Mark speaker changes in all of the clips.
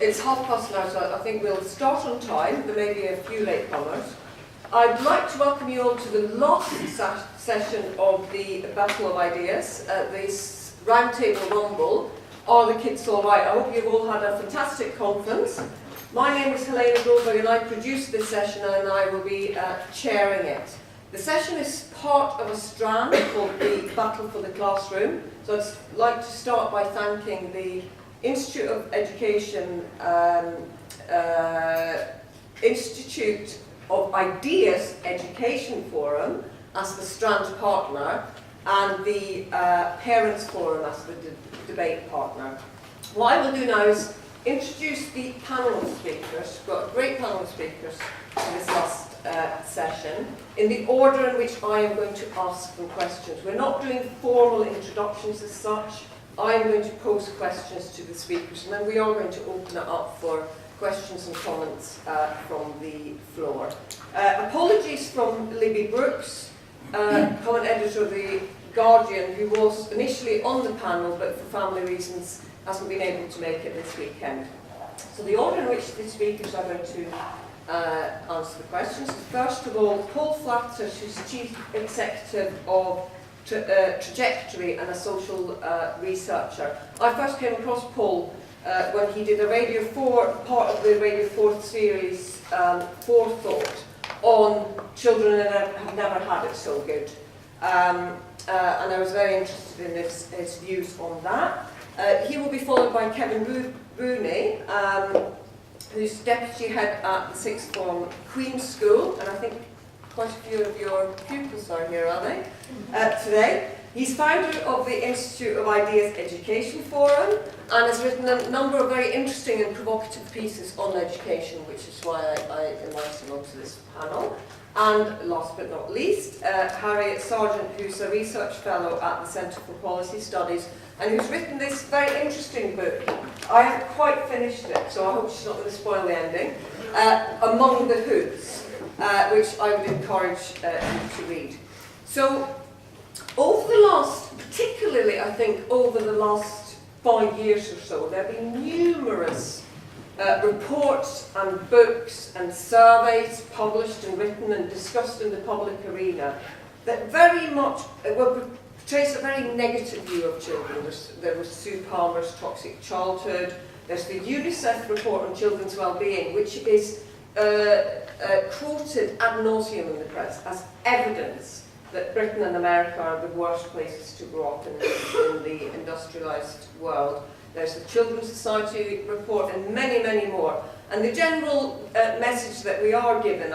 Speaker 1: It's 9:30 now, so I think we'll start on time. There may be a few latecomers. I'd like to welcome you all to the last session of the Battle of Ideas, this Roundtable Rumble. Are the kids all right? I hope you've all had a fantastic conference. My name is Helene Guldberg and I produced this session and I will be chairing it. The session is part of a strand called the Battle for the Classroom. So I'd like to start by thanking the Institute of Education, Institute of Ideas Education Forum as the strand partner and the Parents Forum as the debate partner. What I will do now is introduce the panel of speakers. We've got a great panel of speakers for this last session in the order in which I am going to ask them questions. We're not doing formal introductions as such. I am going to pose questions to the speakers and then we are going to open it up for questions and comments from the floor. Apologies from Libby Brooks, comment editor of The Guardian, who was initially on the panel but for family reasons hasn't been able to make it this weekend. So the order in which the speakers are going to answer the questions is first of all Paul Flatters, who's Chief Executive of Trajectory and a social researcher. I first came across Paul when he did a Radio 4, part of the Radio 4 series, Forethought, on children that have never had it so good. And I was very interested in his views on that. He will be followed by Kevin Rooney, who's Deputy Head at the Sixth Form Queen's School, and I think quite a few of your pupils are here, are they, today. He's founder of the Institute of Ideas Education Forum and has written a number of very interesting and provocative pieces on education, which is why I invited him onto this panel. And last but not least, Harriet Sergeant, who's a research fellow at the Centre for Policy Studies and who's written this very interesting book. I haven't quite finished it, so I hope she's not going to spoil the ending, Among the Hoods, which I would encourage you to read. So, over the last, particularly I think over the last 5 years or so, there have been numerous reports and books and surveys published and written and discussed in the public arena that very much portrays a very negative view of children. There was Sue Palmer's Toxic Childhood. There's the UNICEF report on children's well-being, which is quoted ad nauseum in the press as evidence that Britain and America are the worst places to grow up in the industrialised world. There's the Children's Society report and many, many more. And the general message that we are given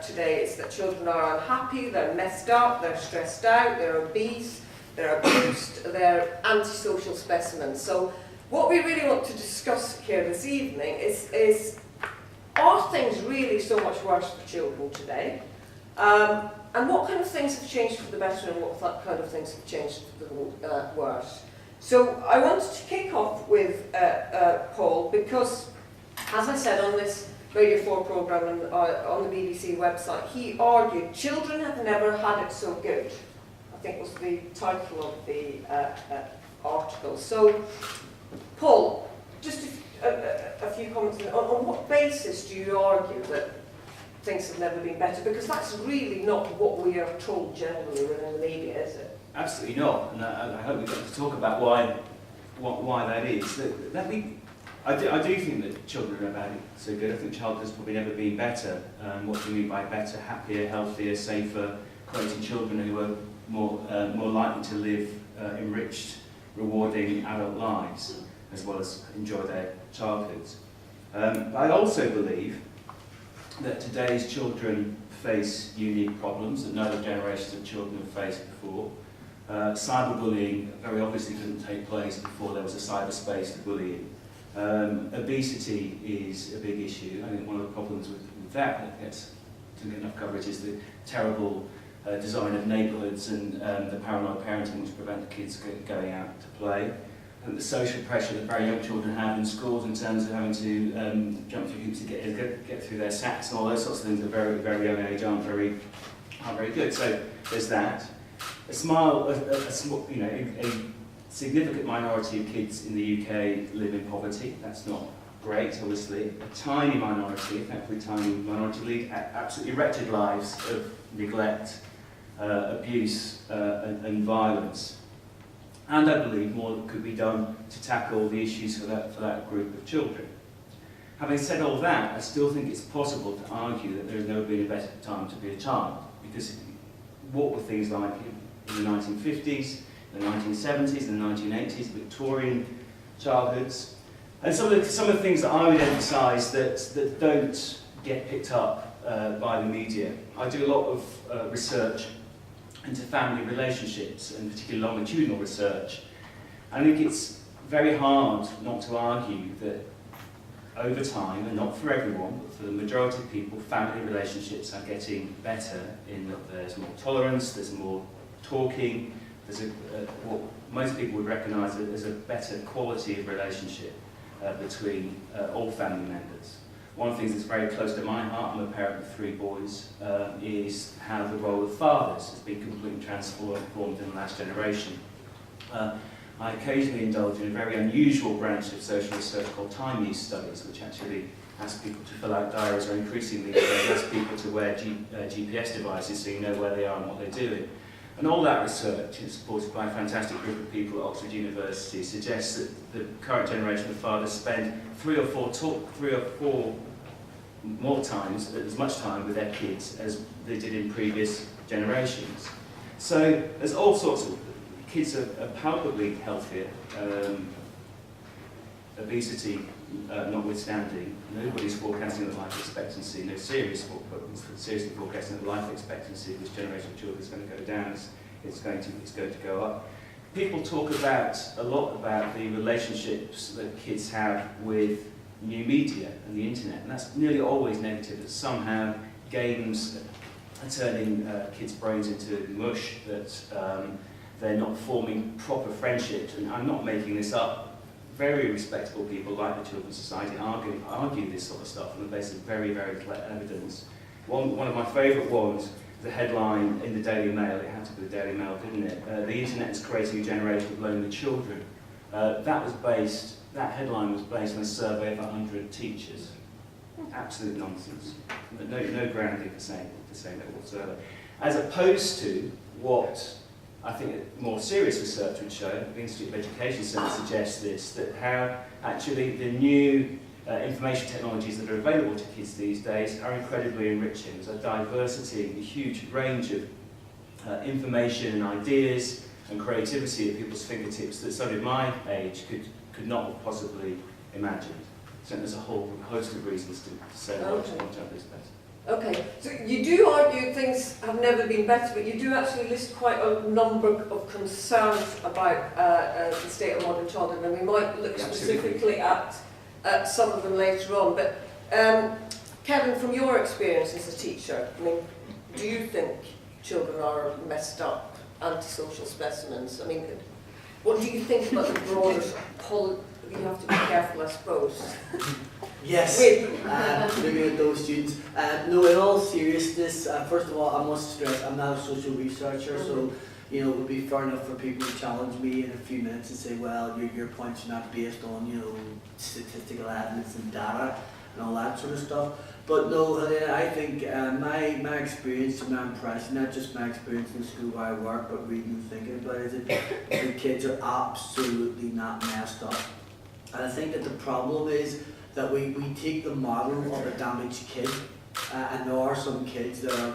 Speaker 1: today is that children are unhappy, they're messed up, they're stressed out, they're obese, they're abused, they're antisocial specimens. So what we really want to discuss here this evening is are things really so much worse for children today? And what kind of things have changed for the better and what kind of things have changed for the worse? So I wanted to kick off with Paul because, as I said on this Radio 4 programme and on the BBC website, he argued children have never had it so good. I think was the title of the article. So, Paul, just a few comments on what basis do you argue that things have never been better? Because that's really not what we are told generally within the media, is it?
Speaker 2: Absolutely not, and I hope we get to talk about why that is. I do think that children are about it so good. I think childhood has probably never been better. What do you mean by better? Happier, healthier, safer, creating children who are more likely to live enriched, rewarding adult lives, as well as enjoy their childhoods. I also believe that today's children face unique problems that no other generations of children have faced before. Cyberbullying very obviously couldn't take place before there was a cyberspace to bully in. Obesity is a big issue. I think one of the problems with that doesn't get enough coverage is the terrible design of neighbourhoods and the paranoid parenting which prevent the kids going out to play. And the social pressure that very young children have in schools in terms of having to jump through hoops to get through their SATs and all those sorts of things at a very, very young age aren't very good. So there's that. A significant minority of kids in the UK live in poverty. That's not great, obviously. A tiny minority, effectively tiny minority, lead absolutely wretched lives of neglect, abuse, and violence. And I believe more could be done to tackle the issues for that group of children. Having said all that, I still think it's possible to argue that there has never been a better time to be a child, because what were things like in the 1950s, the 1970s, and the 1980s, Victorian childhoods, and some of the things that I would emphasise that don't get picked up by the media. I do a lot of research into family relationships, and particularly longitudinal research. I think it's very hard not to argue that over time, and not for everyone, but for the majority of people, family relationships are getting better in that there's more tolerance, there's more talking, there's what most people would recognise as a better quality of relationship between all family members. One of the things that's very close to my heart, I'm a parent of 3 boys, is how the role of fathers has been completely transformed in the last generation. I occasionally indulge in a very unusual branch of social research called time use studies, which actually asks people to fill out diaries, or increasingly ask people to wear GPS devices so you know where they are and what they're doing. And all that research, is supported by a fantastic group of people at Oxford University, suggests that the current generation of fathers spend 3 or 4 more times, as much time with their kids as they did in previous generations. So there's all sorts of, kids are palpably healthier, obesity notwithstanding. Nobody's forecasting that life expectancy, no seriously forecasting that life expectancy of this generation of children is going to go down, it's going to go up. People talk a lot about the relationships that kids have with new media and the internet, and that's nearly always negative, that somehow games are turning kids' brains into mush, that they're not forming proper friendships. And I'm not making this up. Very respectable people like the Children's Society argue this sort of stuff on the basis of very, very clear evidence. One of my favourite ones, the headline in the Daily Mail, it had to be the Daily Mail, didn't it? The internet is creating a generation of lonely children. That headline was based on a survey of 100 teachers. Absolute nonsense. No grounding for saying that whatsoever. As opposed to what I think more serious research would show, the Institute of Education Centre suggests this, that how actually the new information technologies that are available to kids these days are incredibly enriching. There's a diversity, a huge range of information and ideas and creativity at people's fingertips that somebody of my age could not have possibly imagined. So there's a whole host of reasons to say what is better.
Speaker 1: Okay, so you do argue things have never been better, but you do actually list quite a number of concerns about the state of modern childhood, and we might look specifically at some of them later on. But Kevin, from your experience as a teacher, I mean, do you think children are messed up, antisocial specimens? I mean, what do you think about the broader you have to be careful, I suppose.
Speaker 3: Yes, looking at those students. No, in all seriousness, first of all, I must stress I'm not a social researcher, so it would be fair enough for people to challenge me in a few minutes and say, well, your points are not based on statistical evidence and data and all that sort of stuff. But no, Helene, I think my experience and my impression, not just my experience in the school where I work, but reading and thinking about it, is that the kids are absolutely not messed up. And I think that the problem is that we take the model of a damaged kid, and there are some kids that are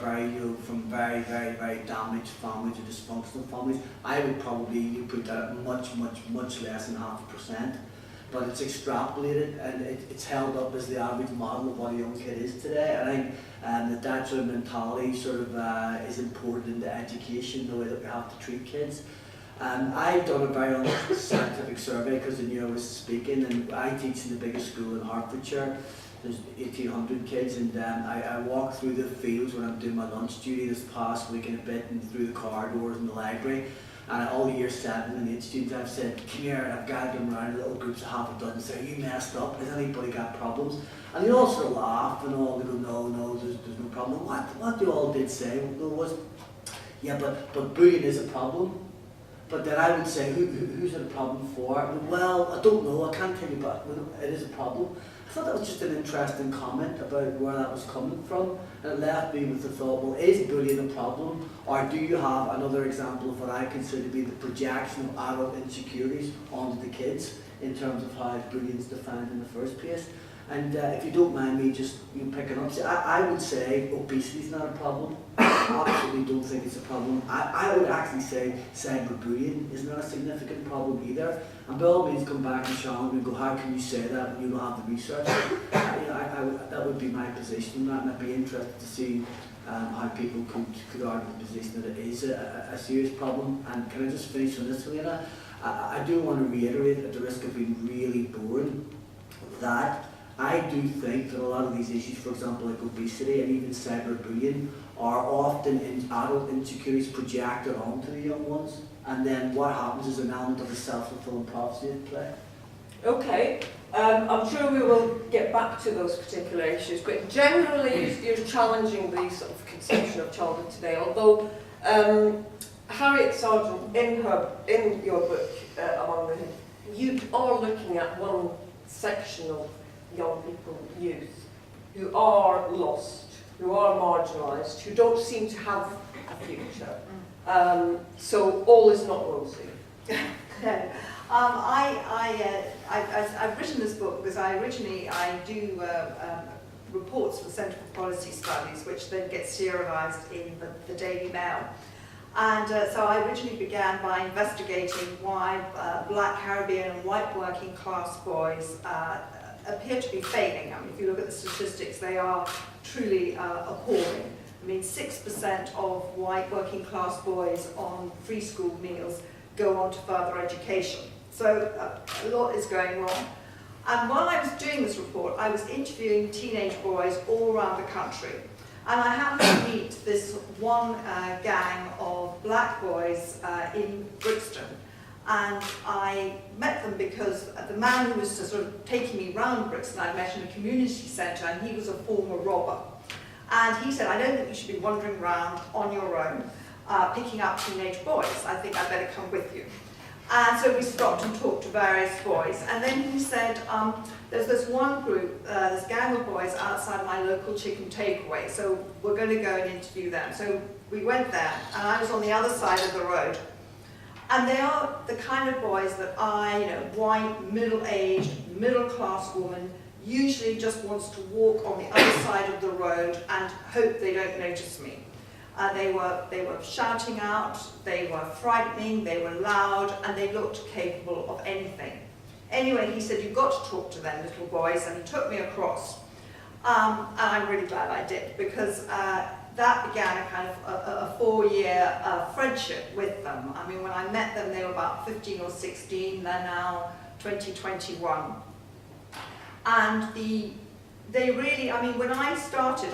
Speaker 3: from very, very, very damaged families or dysfunctional families. I would probably put that at much less than 0.5%, but it's extrapolated and it's held up as the average model of what a young kid is today. I think that sort of mentality sort of is important in the education, the way that we have to treat kids. I've done a very honest scientific survey because I knew I was speaking, and I teach in the biggest school in Hertfordshire. There's 1,800 kids, and I walk through the fields when I'm doing my lunch duty this past week and a bit, and through the corridors in the library. And all year 7 and 8 students, I've said, come here, and I've gathered them around in little groups of half a dozen and say, are you messed up? Has anybody got problems? And they all sort of laugh and all, they go, no, there's no problem. What they all did say was, yeah, but bullying is a problem. But then I would say, who's it a problem for? Well, I don't know, I can't tell you, but it is a problem. I thought that was just an interesting comment about where that was coming from, and it left me with the thought, well, is bullying a problem, or do you have another example of what I consider to be the projection of adult insecurities onto the kids in terms of how bullying is defined in the first place? And if you don't mind me just picking up, I would say obesity is not a problem. I absolutely don't think it's a problem. I would actually say cyberbullying is not a significant problem either. And by all means come back and challenge me and go, how can you say that when you don't have the research? That would be my position on that, and I'd be interested to see how people could argue the position that it is a serious problem. And can I just finish on this, Helene? I do want to reiterate, at the risk of being really boring, that I do think that a lot of these issues, for example, like obesity and even cyberbullying, are often adult insecurities projected onto the young ones, and then what happens is an element of a self-fulfilling prophecy at play.
Speaker 1: Okay, I'm sure we will get back to those particular issues, but generally you're challenging the sort of conception of childhood today, although Harriet Sergeant, in your book, among the, you are looking at one section of young people, youth, who are lost, who are marginalised, who don't seem to have a future. So all is not rosy.
Speaker 4: No. I've written this book because I do reports for the Centre for Policy Studies, which then get serialised in the Daily Mail. And so I originally began by investigating why black, Caribbean and white working class boys appear to be failing. I mean, if you look at the statistics, they are truly appalling. I mean, 6% of white working class boys on free school meals go on to further education. So a lot is going wrong. And while I was doing this report, I was interviewing teenage boys all around the country. And I happened to meet this one gang of black boys in Brixton. And I met them because the man who was sort of taking me round Brixton, I met in a community centre, and he was a former robber. And he said, I don't think you should be wandering around on your own, picking up teenage boys. I think I'd better come with you. And so we stopped and talked to various boys. And then he said, there's this one group, this gang of boys outside my local chicken takeaway, so we're going to go and interview them. So we went there, and I was on the other side of the road. And they are the kind of boys that white, middle-aged, middle-class woman, usually just wants to walk on the other side of the road and hope they don't notice me. They were shouting out, they were frightening, they were loud, and they looked capable of anything. Anyway, he said, you've got to talk to them, little boys, and he took me across. And I'm really glad I did, because that began a kind of a 4-year friendship with them. I mean, when I met them, they were about 15 or 16, they're now 20, 21. And they really, I mean, when I started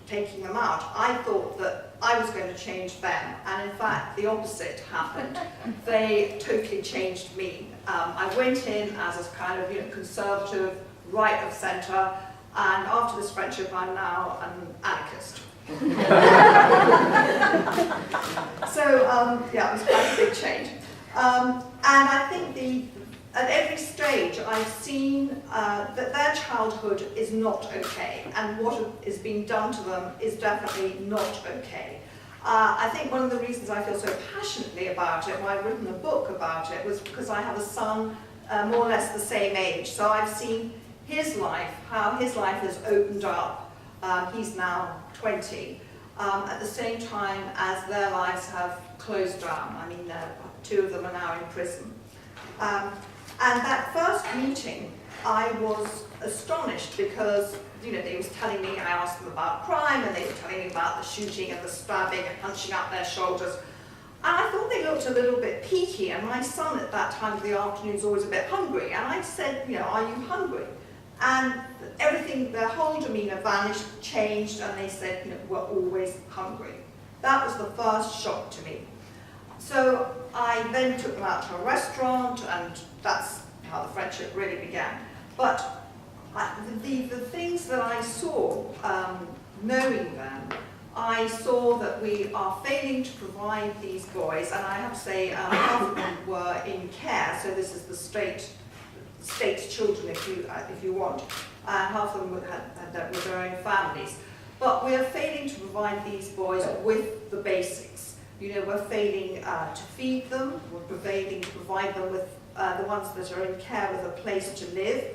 Speaker 4: taking them out, I thought that I was going to change them, and in fact the opposite happened. They totally changed me. I went in as a kind of conservative, right of centre, and after this friendship I'm now an anarchist. So yeah, it was quite a big change. And I think at every stage I've seen that their childhood is not okay, and what is being done to them is definitely not okay. I think one of the reasons I feel so passionately about it, why I've written a book about it, was because I have a son more or less the same age. So I've seen his life, how his life has opened up. He's now 20, at the same time as their lives have closed down. I mean, 2 of them are now in prison. And that first meeting, I was astonished because, they was telling me, I asked them about crime, and they were telling me about the shooting and the stabbing and punching up their shoulders. And I thought they looked a little bit peaky, and my son at that time of the afternoon is always a bit hungry. And I said, are you hungry? And everything, their whole demeanour vanished, changed, and they said, we're always hungry. That was the first shock to me. So I then took them out to a restaurant, and that's how the friendship really began. But the things that I saw, knowing them, I saw that we are failing to provide these boys, and I have to say half of them were in care, so this is the state children if you want, and half of them had with their own families. But we are failing to provide these boys with the basics. You know, we're failing to feed them, we're failing to provide them with the ones that are in care with a place to live.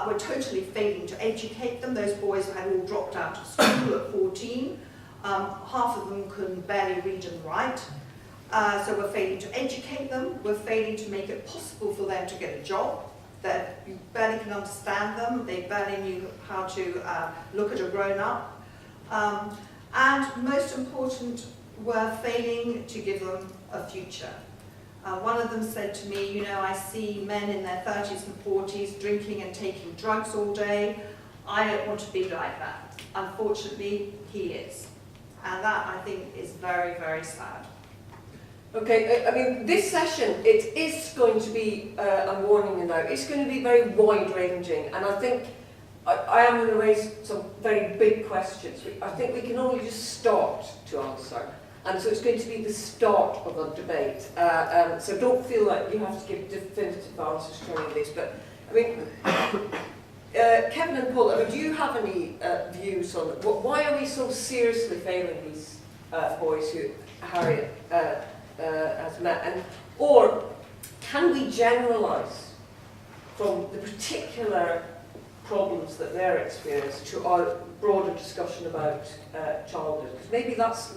Speaker 4: We're totally failing to educate them. Those boys had all dropped out of school at 14. Half of them couldn't barely read and write. So we're failing to educate them. We're failing to make it possible for them to get a job. That you barely can understand them. They barely knew how to look at a grown-up. And most important, we're failing to give them a future. One of them said to me, you know, I see men in their 30s and 40s drinking and taking drugs all day. I don't want to be like that. Unfortunately, he is. And that, I think, is very, very sad.
Speaker 1: Okay, I mean, this session, it is going to be, I'm warning you now, it's going to be very wide-ranging, and I think I am going to raise some very big questions. I think we can only just start to answer, and so it's going to be the start of a debate. So don't feel like you have to give definitive answers to any of this, but, I mean, Kevin and Paul, I mean, do you have any views on why are we so seriously failing these boys who Harriet has met, and or can we generalise from the particular problems that they're experiencing to our broader discussion about childhood? Because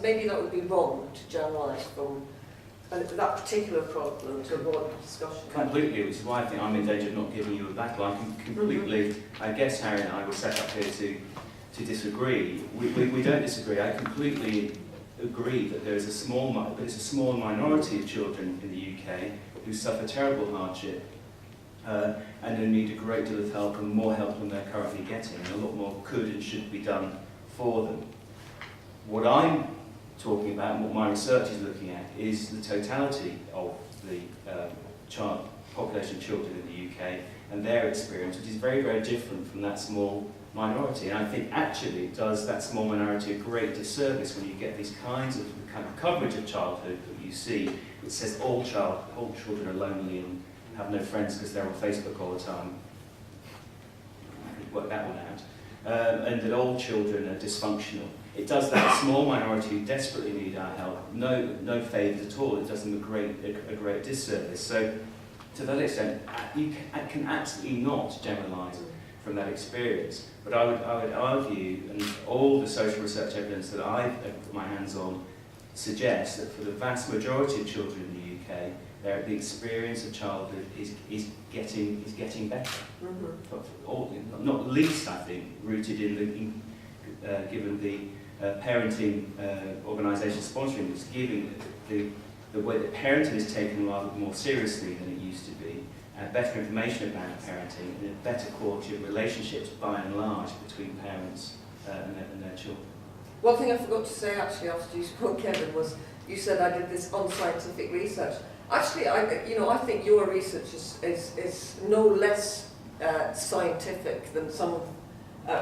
Speaker 1: maybe that would be wrong to generalise from that particular problem to a broader discussion.
Speaker 2: Completely, which is why I think I'm in danger of not giving you a battle. I can completely, I guess Harry and I were set up here to disagree. We don't disagree. I completely agree that there is a small minority of children in the UK who suffer terrible hardship and who need a great deal of help, and more help than they're currently getting. And a lot more could and should be done for them. What I'm talking about, and what my research is looking at, is the totality of the population of children in the UK and their experience, which is very, very different from that small minority. And I think actually it does that small minority a great disservice when you get these kinds of coverage of childhood that you see. It says all children are lonely and have no friends because they're on Facebook all the time. I could work that one out. And that all children are dysfunctional. It does that small minority who desperately need our help no favours at all. It does them a great disservice. So to that extent, you can absolutely not generalise from that experience. But I would argue, and all the social research evidence that I've put my hands on suggests that for the vast majority of children in the UK, the experience of childhood is getting better. Mm-hmm. Not least, I think, rooted in given the parenting organisation sponsoring this, giving the way that parenting is taken rather more seriously than it used to be, better information about parenting, and a better quality of relationships by and large between parents and their children.
Speaker 1: One thing I forgot to say actually after you spoke, Kevin, was you said I did this unscientific research. Actually, I think your research is no less scientific than some of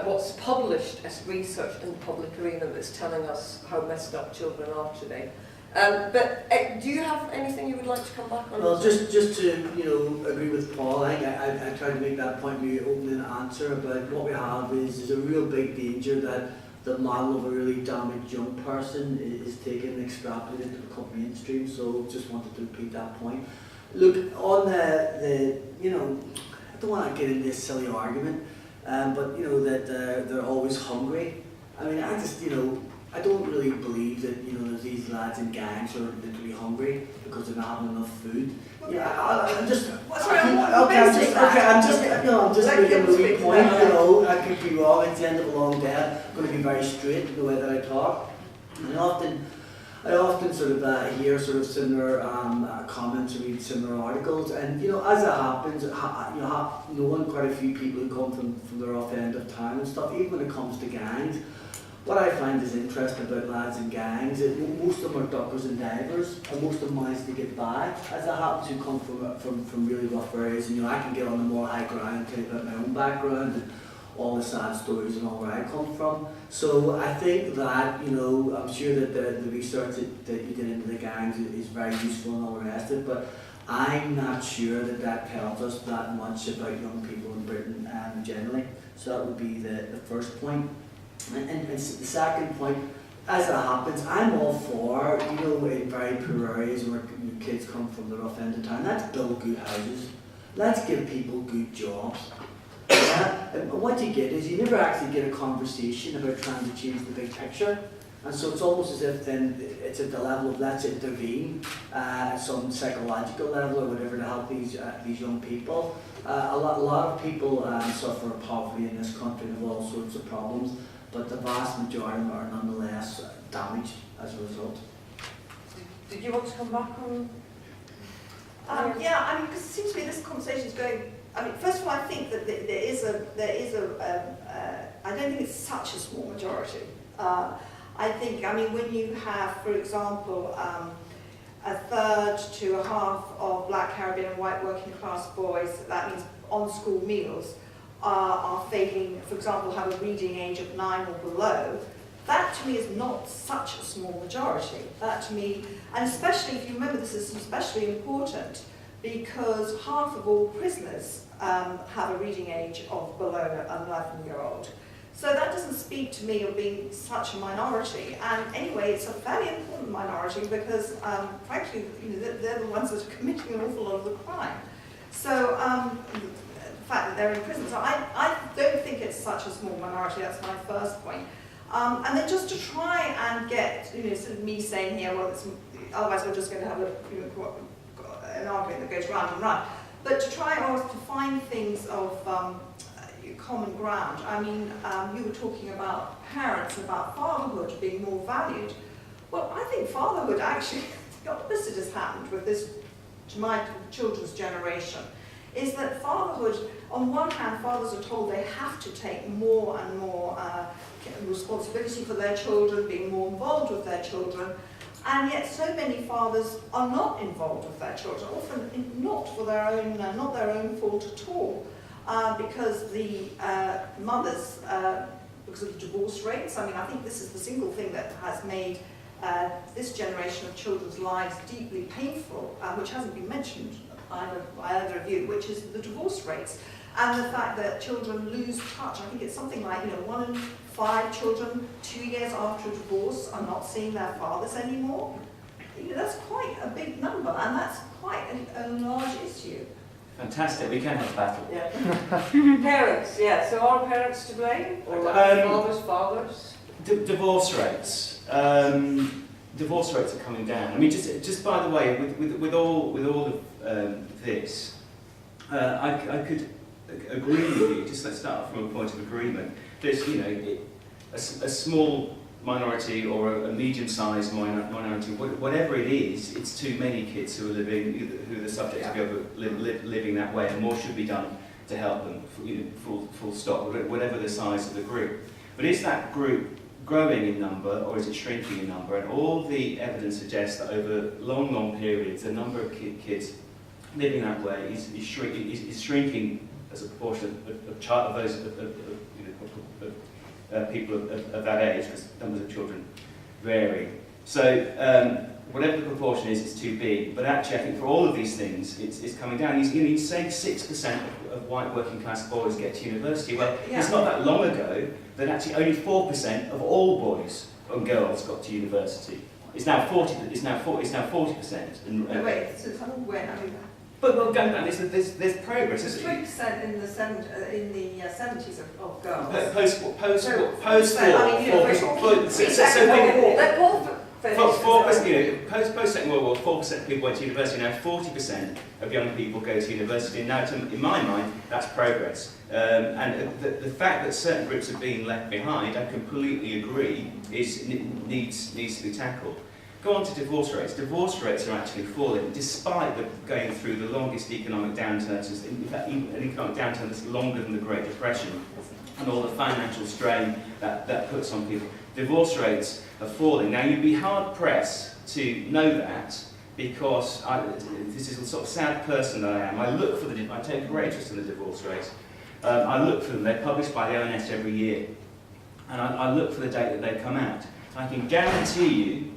Speaker 1: what's published as research in the public arena that's telling us how messed up children are today. But do you have anything you would like to come back on?
Speaker 3: Well, just to agree with Paul, I think I tried to make that point in the opening answer about what we have is a real big danger that the model of a really damaged young person is taken and extrapolated to become mainstream. So just wanted to repeat that point. Look, on the I don't want to get into this silly argument, but that they're always hungry. I mean, I don't really believe that there's these lads in gangs who are literally hungry because they're not having enough food. Yeah, I'm just making a wee point. I could be wrong. It's the end of a long day. I'm going to be very straight in the way that I talk. And I often sort of hear sort of similar comments or read similar articles, and as it happens, knowing quite a few people who come from the rough end of town and stuff, even when it comes to gangs. What I find is interesting about lads in gangs is most of them are duckers and divers, and most of them manage to get by. As it happens, who come from really rough areas, and I can get on the more high ground and tell you about my own background and all the sad stories and all where I come from. So I think that, I'm sure that the research that you did into the gangs is very useful and all the rest of it, but I'm not sure that tells us that much about young people in Britain generally. So that would be the first point. And the second point, as it happens, I'm all for, in very poor areas where kids come from the rough end of town, let's build good houses. Let's give people good jobs. And what you get is you never actually get a conversation about trying to change the big picture. And so it's almost as if then it's at the level of let's intervene at some psychological level or whatever to help these young people. A lot of people suffer poverty in this country and have all sorts of problems, but the vast majority are nonetheless damaged as a result.
Speaker 1: Did you want to come back on?
Speaker 4: Yeah, because it seems to me this conversation is going. First of all, I think that there is a. I don't think it's such a small majority. I think, when you have, for example, a third to a half of black, Caribbean and white working class boys, that means on school meals, are failing, for example, have a reading age of 9 or below, that to me is not such a small majority. That to me, and especially if you remember, this is especially important because half of all prisoners have a reading age of below an 11-year-old. So that doesn't speak to me of being such a minority. And anyway, it's a fairly important minority because, frankly, they're the ones that are committing an awful lot of the crime. So the fact that they're in prison. So I don't think it's such a small minority. That's my first point. And then just to try and get, sort of me saying here, well, otherwise we're just going to have an argument that goes round and round. But to try to find things of common ground. You were talking about parents and about fatherhood being more valued. Well, I think fatherhood actually, the opposite has happened with this, to my children's generation, is that fatherhood, on one hand, fathers are told they have to take more and more responsibility for their children, being more involved with their children, and yet so many fathers are not involved with their children, often not for their own, not their own fault at all. Because the mothers, because of the divorce rates, I think this is the single thing that has made this generation of children's lives deeply painful, which hasn't been mentioned by either of you, which is the divorce rates. And the fact that children lose touch. I think it's something like 1 in 5 children 2 years after a divorce are not seeing their fathers anymore. That's quite a big number, and that's quite a large issue.
Speaker 2: Fantastic, we can have a battle.
Speaker 1: Yeah. Parents, yeah. So are parents to blame? Or fathers?
Speaker 2: Divorce rates. Divorce rates are coming down. Just by the way, with all of this, I could agree with you. Just let's start from a point of agreement. There's a small minority or a medium-sized minority, whatever it is, it's too many kids who are the subject of living that way, and more should be done to help them, full stop, whatever the size of the group. But is that group growing in number or is it shrinking in number? And all the evidence suggests that over long periods, the number of kids living that way is shrinking as a proportion of those people of that age, because numbers of children vary. So whatever the proportion is, it's too big. But actually, I think for all of these things, it's coming down. You say 6% of white working class boys get to university. Well, it's not that long ago that actually only 4% of all boys and girls got to university. It's now 40%. And,
Speaker 4: wait, so when?
Speaker 2: But going back, there's progress.
Speaker 4: It's 3% in the 70s of girls.
Speaker 2: Post-Second World War, 4% of people went to university. Now 40% of young people go to university. And now, in my mind, that's progress. And the fact that certain groups are being left behind, I completely agree, needs to be tackled. Go on to divorce rates. Divorce rates are actually falling, despite going through the longest economic downturns, in fact, an economic downturn that's longer than the Great Depression, and all the financial strain that puts on people. Divorce rates are falling. Now, you'd be hard-pressed to know that, because this is the sort of sad person that I am. I take great interest in the divorce rates. I look for them. They're published by the ONS every year. And I look for the date that they come out. I can guarantee you,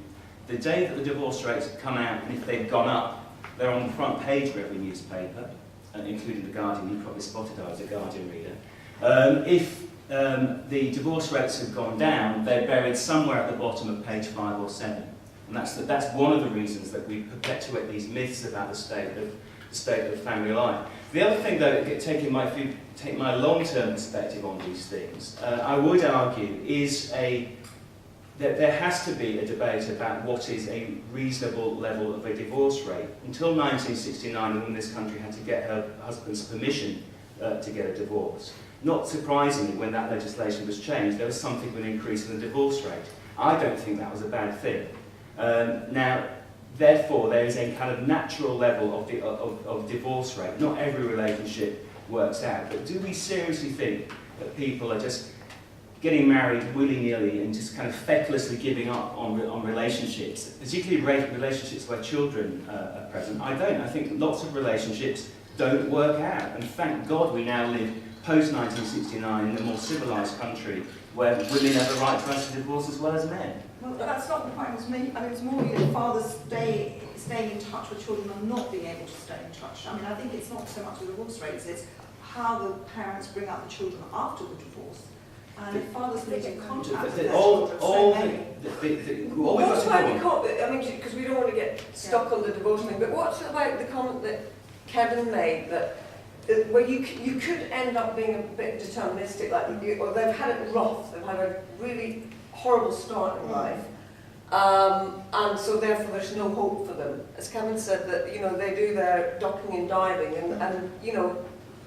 Speaker 2: the day that the divorce rates have come out, and if they've gone up, they're on the front page of every newspaper, including The Guardian. You probably spotted I was a Guardian reader. If the divorce rates have gone down, they're buried somewhere at the bottom of page 5 or 7. And that's one of the reasons that we perpetuate these myths about the state of the family life. The other thing, though, taking my long-term perspective on these things, I would argue is that there has to be a debate about what is a reasonable level of a divorce rate. Until 1969, a woman in this country had to get her husband's permission to get a divorce. Not surprisingly, when that legislation was changed, there was something of an increase in the divorce rate. I don't think that was a bad thing. Now, therefore, there is a kind of natural level of divorce rate. Not every relationship works out, but do we seriously think that people are just getting married willy-nilly and just kind of fecklessly giving up on relationships, particularly relationships where children are present? I don't. I think lots of relationships don't work out, and thank God we now live post-1969 in a more civilised country where women have the right to ask for divorce as well as men.
Speaker 4: Well, that's not the point. It was me. I mean, it's more fathers staying in touch with children and not being able to stay in touch. I mean, I think it's not so much the divorce rates, it's how the parents bring up the children after the divorce. And if fathers losing contact with their children, so many.
Speaker 1: What's about the comment, I mean, because we don't want to get stuck on the divorce thing, but what's about the comment that Kevin made that where you could end up being a bit deterministic, like or they've had it rough, they've had a really horrible start in life, and so therefore there's no hope for them. As Kevin said, that they do their ducking and diving, and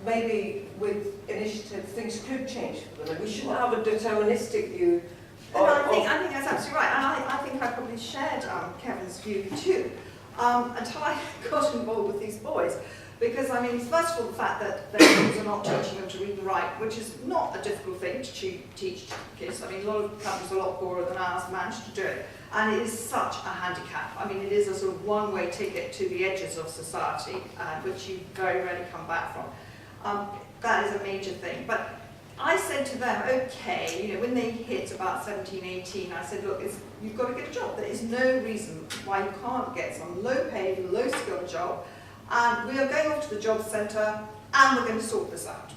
Speaker 1: maybe with initiative things could change for them. And we shouldn't have a deterministic view.
Speaker 4: I think that's absolutely right, and I think I probably shared Kevin's view too, until I got involved with these boys. Because, I mean, first of all, the fact that their schools are not teaching them to read and write, which is not a difficult thing to teach kids. I mean, a lot of countries a lot poorer than ours manage to do it. And it is such a handicap. I mean, it is a sort of one-way ticket to the edges of society, which you very rarely come back from. That is a major thing. But I said to them, okay, when they hit about 17, 18, I said, look, you've got to get a job. There is no reason why you can't get some low-paid, low-skilled job. And we are going off to the job centre and we're going to sort this out.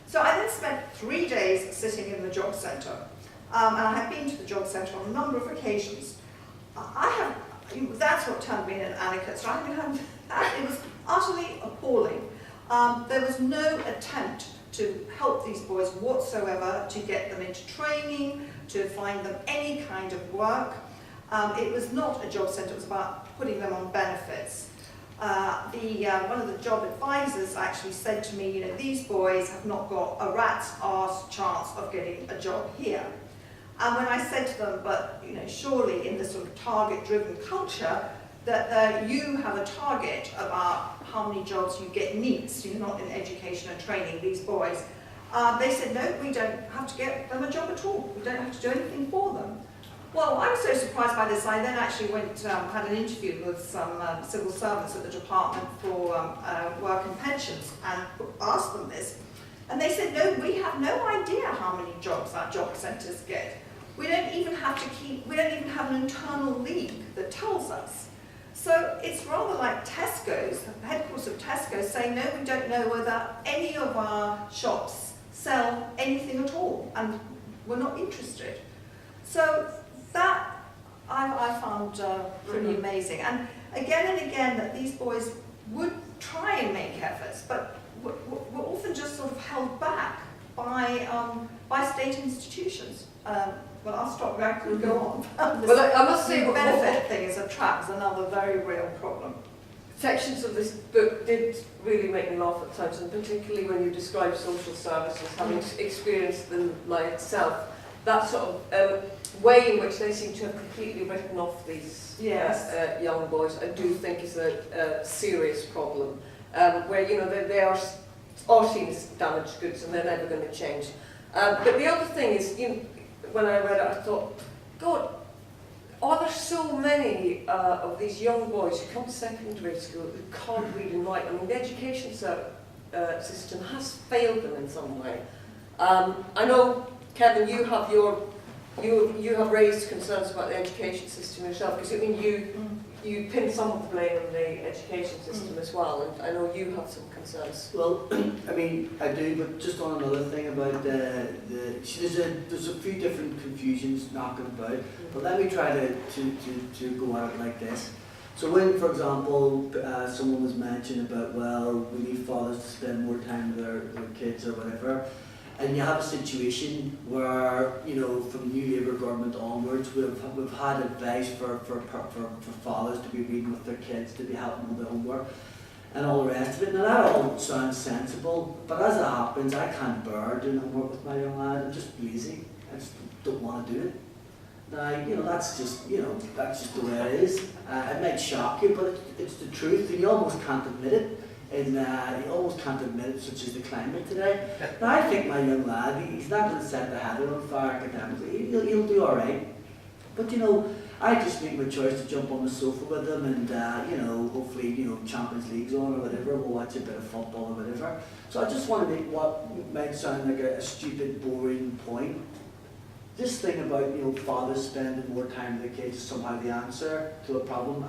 Speaker 4: So I then spent 3 days sitting in the job centre. And I have been to the job centre on a number of occasions. That's what turned me into an advocate. So it was utterly appalling. There was no attempt to help these boys whatsoever, to get them into training, to find them any kind of work. It was not a job centre, it was about putting them on benefits. One of the job advisors actually said to me, these boys have not got a rat's arse chance of getting a job here. And when I said to them, but surely in this sort of target-driven culture, that you have a target about how many jobs you get needs, not in education and training, these boys. They said, no, we don't have to get them a job at all. We don't have to do anything for them. Well, I was so surprised by this, I then actually had an interview with some civil servants at the Department for Work and Pensions and asked them this. And they said, no, we have no idea how many jobs our job centres get. We don't even have an internal league that tells us. So it's rather like Tesco's, the headquarters of Tesco, saying, no, we don't know whether any of our shops sell anything at all, and we're not interested. So that I found pretty amazing. And again, that these boys would try and make efforts, but were often just sort of held back by state institutions. Well, I'll stop there and go on.
Speaker 1: Well, I must say,
Speaker 4: the benefit thing is a trap, is another very real problem.
Speaker 1: Sections of this book did really make me laugh at times, and particularly when you describe social services, having experienced them myself. That sort of way in which they seem to have completely written off these young boys, I do think is a serious problem, where they are seen as damaged goods and they're never going to change. But the other thing is, when I read it, I thought, God, are there so many of these young boys who come to secondary school who can't read and write? I mean, the education system has failed them in some way. I know, Kevin, you have raised concerns about the education system yourself, because I mean you pin some of the blame on the education system as well, and I know you have some concerns.
Speaker 3: Well, I mean, I do, but just on another thing about there's a few different confusions knocking about, but let me try to go at it like this. So when, for example, someone was mentioned about, well, we need fathers to spend more time with their kids or whatever, and you have a situation where, you know, from the new Labour government onwards, we've had advice for fathers to be reading with their kids, to be helping with their homework, and all the rest of it. Now that all sounds sensible, but as it happens, I can't bear doing homework with my young lad. I'm just lazy. I just don't want to do it. Now, you know, that's just the way it is. It might shock you, but it's the truth, and you almost can't admit it. And you almost can't admit it, such as the climate today. Now, I think my young lad, he's not going to set the heaven on fire academically. He'll do all right. But, you know, I just make my choice to jump on the sofa with him and, you know, hopefully, you know, Champions League's on or whatever, we'll watch a bit of football or whatever. So I just want to make what might sound like a stupid, boring point. This thing about, you know, fathers spending more time with their kids is somehow the answer to a problem.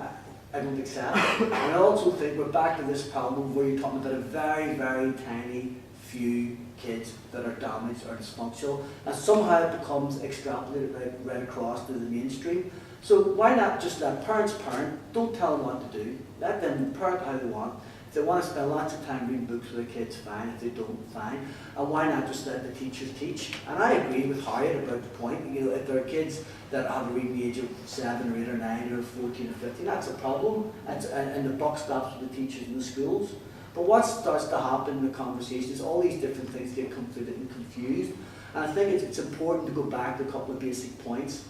Speaker 3: I don't accept. And I also think we're back to this problem where you're talking about a very, very tiny few kids that are damaged or dysfunctional, and somehow it becomes extrapolated right across to the mainstream. So why not just let parents parent, don't tell them what to do, let them parent how they want. If they want to spend lots of time reading books with their kids, fine. If they don't, fine. And why not just let the teachers teach? And I agree with Harriet about the point, you know, if there are kids that have a reading age of 7 or 8 or 9 or 14 or 15, that's a problem. And the buck stops with the teachers in the schools. But what starts to happen in the conversation is all these different things get conflated and confused. And I think it's important to go back to a couple of basic points.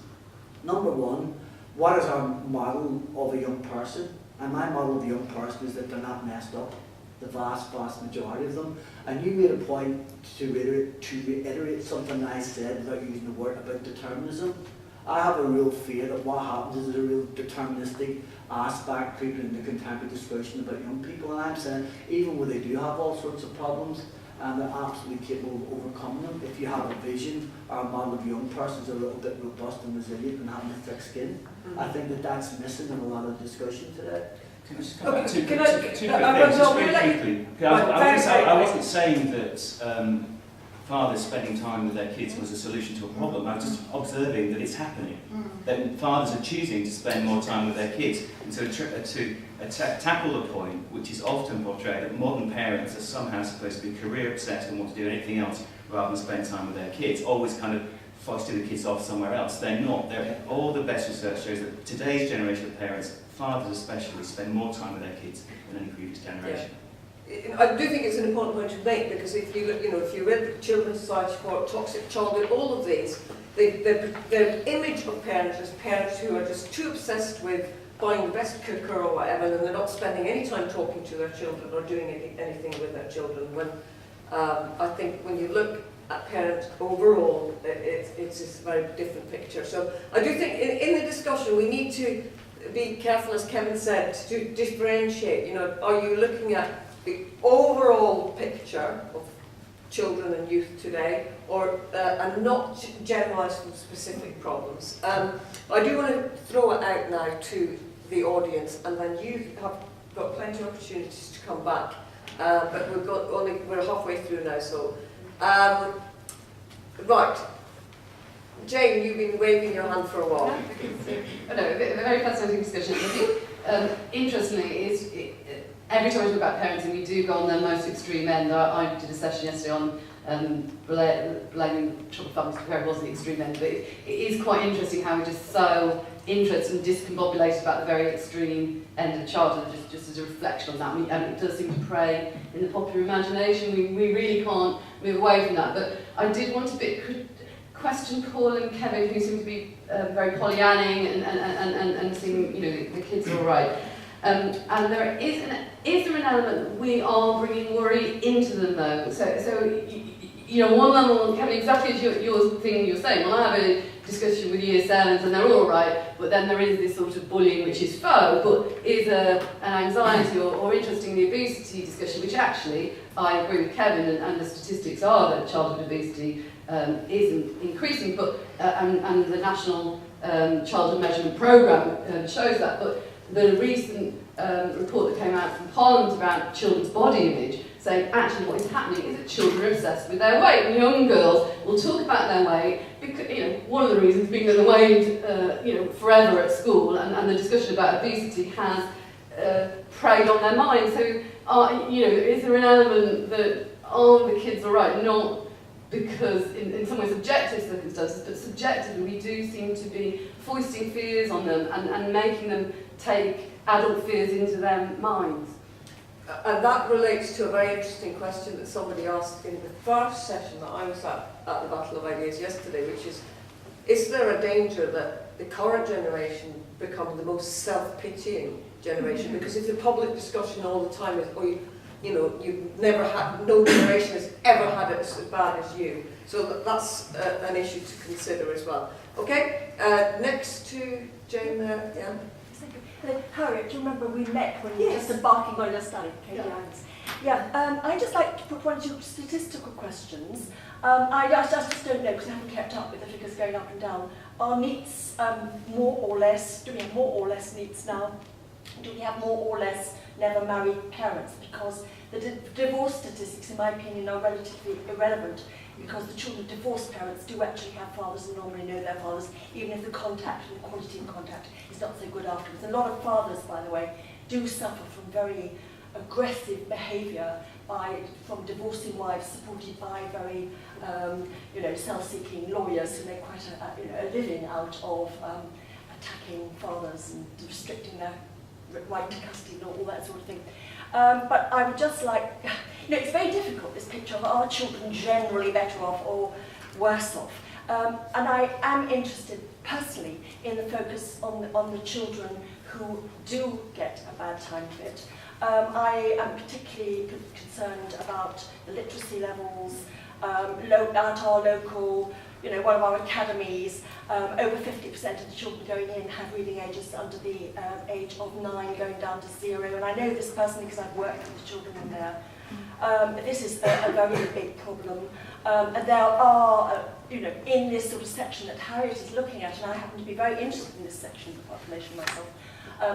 Speaker 3: Number one, what is our model of a young person? And my model of a young person is that they're not messed up, the vast, vast majority of them. And you made a point to reiterate something I said without using the word about determinism. I have a real fear that what happens is a real deterministic aspect creeping into contemporary discussion about young people. And I'm saying, even when they do have all sorts of problems, and they're absolutely capable of overcoming them, if you have a vision or a model of a young person is a little bit robust and resilient and having a thick skin, I think that that's missing in a lot of discussion today.
Speaker 2: Can I just come back to two quick things, just very quickly? I wasn't saying that fathers spending time with their kids was a solution to a problem. I was just observing that it's happening. That fathers are choosing to spend more time with their kids. And so to tackle the point, which is often portrayed, that modern parents are somehow supposed to be career obsessed and want to do anything else rather than spend time with their kids, always kind of foisting the kids off somewhere else. They're not. All the best research shows that today's generation of parents, fathers especially, spend more time with their kids than any previous generation.
Speaker 1: Yeah. I do think it's an important point to make, because if you look, you know, if you read the Children's Society for Toxic Childhood, all of these, their image of parents is parents who are just too obsessed with buying the best cooker or whatever, and they're not spending any time talking to their children or doing anything with their children. When I think when you look at parents overall, it's a very different picture. So I do think in the discussion we need to be careful, as Kevin said, to differentiate. You know, are you looking at the overall picture of children and youth today, or and not generalise from specific problems? I do want to throw it out now to the audience, and then you have got plenty of opportunities to come back. But we're halfway through now, so right. Jane, you've been waving your hand for a while.
Speaker 5: No, a very fascinating discussion. I think, interestingly, every time we talk about parenting, we do go on the most extreme end. I did a session yesterday on blaming troubled families to parent wasn't the extreme end, but it is quite interesting how we're just so interested and discombobulated about the very extreme end of childhood, just as a reflection on that. And it does seem to prey in the popular imagination. We really can't move away from that. But I did want to question Paul and Kevin, who seem to be very Pollyanning and seem, you know, the kids are all right. And there is there an element that we are bringing worry into them though? So you know, one level, Kevin, exactly as your thing you're saying. Well, I have a discussion with year 7s and they're all right, but then there is this sort of bullying which is faux, but is an anxiety or interestingly obesity discussion, which actually I agree with Kevin, and the statistics are that childhood obesity is increasing, but and the National Childhood Measurement Programme shows that. But the recent report that came out from Parliament about children's body image, saying actually what is happening is that children are obsessed with their weight, and young girls will talk about their weight because, you know, one of the reasons being that they're weighed forever at school, and the discussion about obesity has preyed on their minds. So, is there an element that the kids are right? Not because in some ways objective circumstances, but subjectively we do seem to be foisting fears on them and making them take adult fears into their minds.
Speaker 1: And that relates to a very interesting question that somebody asked in the first session that I was at the Battle of Ideas yesterday, which is there a danger that the current generation become the most self-pitying generation? Because if the public discussion all the time is, you've never had, no generation has ever had it as bad as you. So that's an issue to consider as well. Okay, next to Jane there, yeah.
Speaker 6: Harriet, do you remember we met when you were just embarking on your study, KDIs? Yeah, I'd just like to put one or two statistical questions. I just don't know because I haven't kept up with the figures going up and down. Are NEETs more or less, do we have more or less NEETs now? Do we have more or less never married parents? Because the divorce statistics, in my opinion, are relatively irrelevant because the children of divorced parents do actually have fathers and normally know their fathers, even if the contact and quality of contact is not so good afterwards. A lot of fathers, by the way, do suffer from very aggressive behaviour from divorcing wives supported by very self-seeking lawyers who make quite a living out of attacking fathers and restricting their right to custody and all that sort of thing. But I would just like, it's very difficult, this picture of are children generally better off or worse off. And I am interested personally in the focus on the children who do get a bad time of it. I am particularly concerned about the literacy levels at our local, one of our academies. Over 50% of the children going in have reading ages under the age of 9, going down to 0. And I know this personally because I've worked with the children in there. This is a very big problem. And there are, in this sort of section that Harriet is looking at, and I happen to be very interested in this section of the population myself,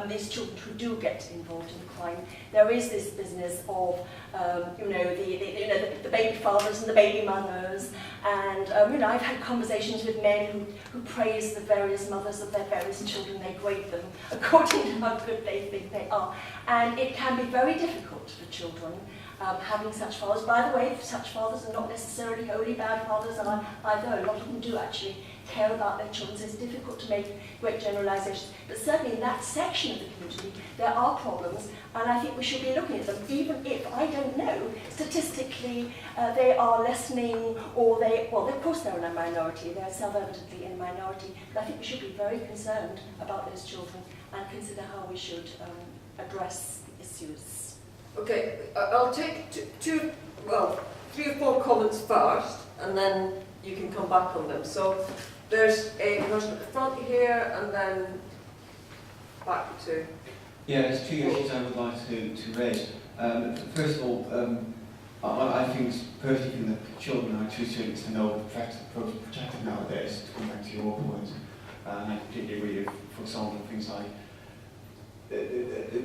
Speaker 6: these children who do get involved in crime, there is this business of, the baby fathers and the baby mothers, and I've had conversations with men who praise the various mothers of their various children. They grade them according to how good they think they are, and it can be very difficult for children having such fathers. By the way, such fathers are not necessarily wholly bad fathers, and either a lot of them do actually care about their children, so it's difficult to make great generalizations. But certainly in that section of the community, there are problems, and I think we should be looking at them, even if, I don't know, statistically they are lessening, or of course they're in a minority, they're self-evidently in a minority, but I think we should be very concerned about those children and consider how we should address the issues.
Speaker 1: Okay, I'll take 3 or 4 comments first, and then you can come back on them. So there's a person at the front here, and then back to...
Speaker 7: Yeah, there's 2 issues I would like to raise. First of all, I think personally that children are to a certain extent protected nowadays, to come back to your point. And I completely agree with, for example, things like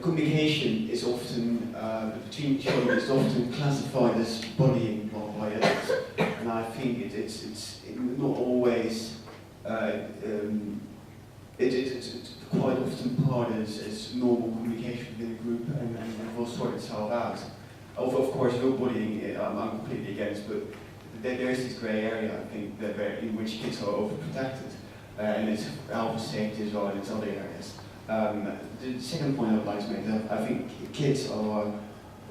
Speaker 7: communication is often, between children, is often classified as bullying by others. And I think it's not always, it's quite often part as normal communication within a group and will sort itself out. Of course, no bullying I'm completely against, but there is this grey area, I think, in which kids are overprotected. And it's health and safety as well, and it's other areas. The second point I would like to make is I think kids are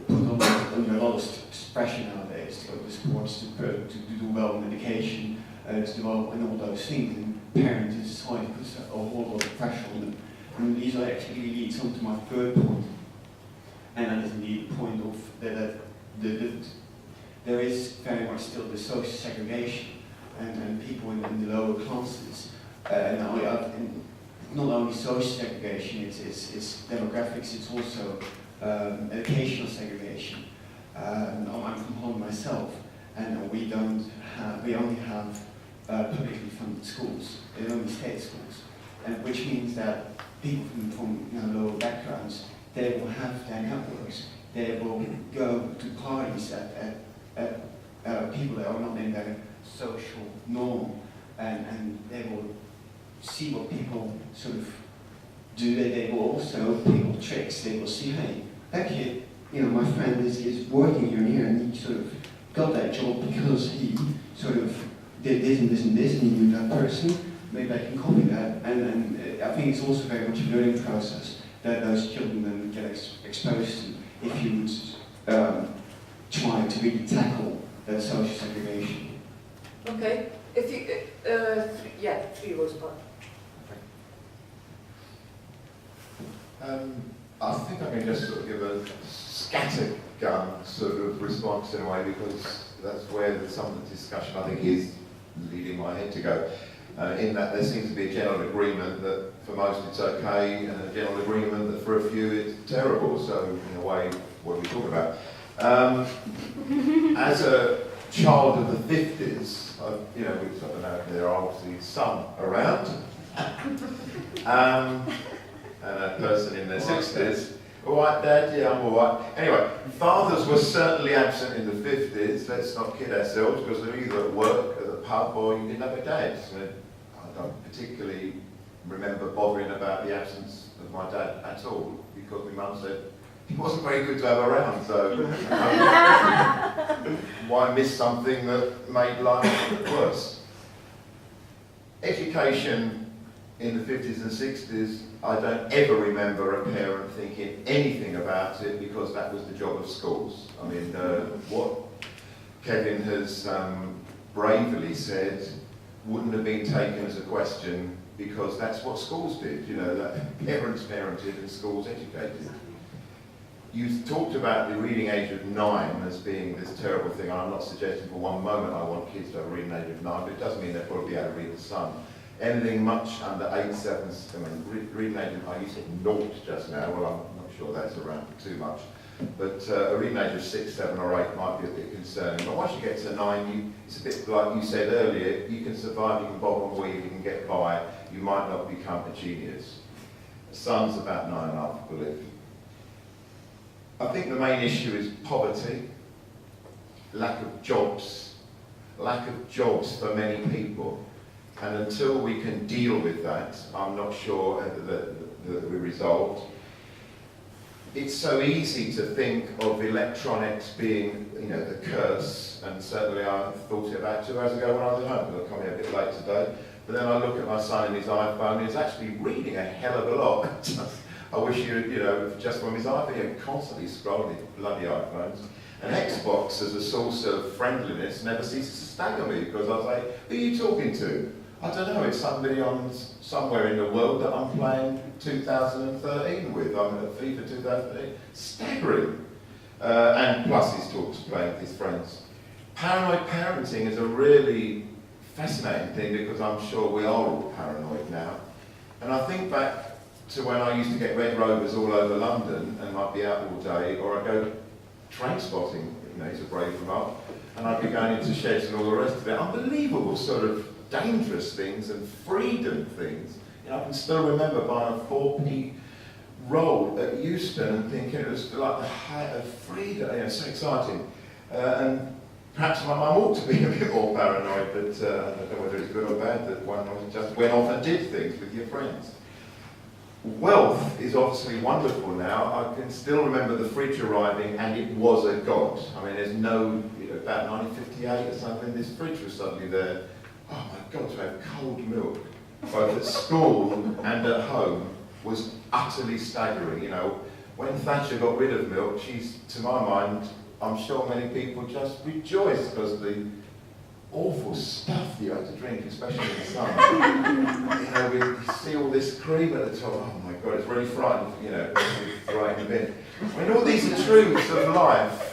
Speaker 7: put under a lot of pressure nowadays to go to sports, to do well in education, to do well in all those things. And parents and society puts a whole lot of pressure on them. And these actually leads on to my third point. And that is indeed the point of that there is very much still the social segregation and people in the lower classes. And not only social segregation, it's demographics, it's also educational segregation. I'm from Holland myself, and we only have publicly funded schools, only state schools, and which means that people from lower backgrounds, they will have their networks, they will go to parties at people that are not in their social norm, and they will see what people sort of do. They will also pick tricks. They will see, hey, that kid, my friend is working here, and he sort of got that job because he sort of did this and this and this, and he knew that person. Maybe I can copy that. And I think it's also very much a learning process that those children then get exposed to if you would try to really tackle that social segregation.
Speaker 1: Okay, if you, 3 rows apart.
Speaker 8: I think I can just sort of give a scattergun sort of response in a way, because that's where some of the discussion I think is leading my head to go. In that there seems to be a general agreement that for most it's okay, and a general agreement that for a few it's terrible. So in a way, what are we talking about? As a child of the 50s, I don't know, there are obviously some around, and a person in their 60s. All right, Dad? Yeah, I'm all right. Anyway, fathers were certainly absent in the 50s. Let's not kid ourselves, because they're either at work, at the pub, or you didn't have a dad. I don't particularly remember bothering about the absence of my dad at all, because my mum said he wasn't very good to have around, so why miss something that made life worse? Education in the 50s and 60s, I don't ever remember a parent thinking anything about it, because that was the job of schools. I mean, what Kevin has bravely said wouldn't have been taken as a question, because that's what schools did, that parents parented and schools educated. You talked about the reading age of 9 as being this terrible thing. I'm not suggesting for one moment I want kids to have a reading age of 9, but it doesn't mean they'll probably be able to read the sun. Anything much under 8, 7, reading age of, I said 0 just now, well I'm not sure that's around too much. But a reading age of 6, 7 or 8 might be a bit concerning. But once you get to 9, it's a bit like you said earlier, you can survive, you can bob and weave, you can get by, you might not become a genius. The sun's about 9.5, I believe. I think the main issue is poverty, lack of jobs for many people. And until we can deal with that, I'm not sure that we're resolved. It's so easy to think of electronics being, the curse, and certainly I thought it about 2 hours ago when I was at home, because I come here a bit late today. But then I look at my son and his iPhone, and he's actually reading a hell of a lot. I wish just from his iPhone, he's constantly scrolling his bloody iPhones. And Xbox as a source of friendliness never ceases to stagger me, because I was like, who are you talking to? I don't know, it's somebody on somewhere in the world that I'm playing 2013 with. I'm at FIFA 2013. Staggering. And plus he's talks playing with his friends. Paranoid parenting is a really fascinating thing, because I'm sure we are all paranoid now. And I think back to when I used to get Red Rovers all over London and I'd be out all day, or I'd go train spotting, it's a brave remark, and I'd be going into sheds and all the rest of it. Unbelievable sort of dangerous things and freedom things. I can still remember buying a 4p roll at Euston and thinking it was like the height of freedom. So exciting. And perhaps my mum ought to be a bit more paranoid, but I don't know whether it's good or bad that one just went off and did things with your friends. Wealth is obviously wonderful now. I can still remember the fridge arriving, and it was a god. I mean, there's no, about 1958 or something, this fridge was suddenly there. Oh my God, to have cold milk, both at school and at home, was utterly staggering. When Thatcher got rid of milk, to my mind, I'm sure many people just rejoiced, because the awful stuff you had to drink, especially in the sun. We see all this cream at the top. Oh my God, it's really frightening, throw it in the bin. I mean, all these are truths of life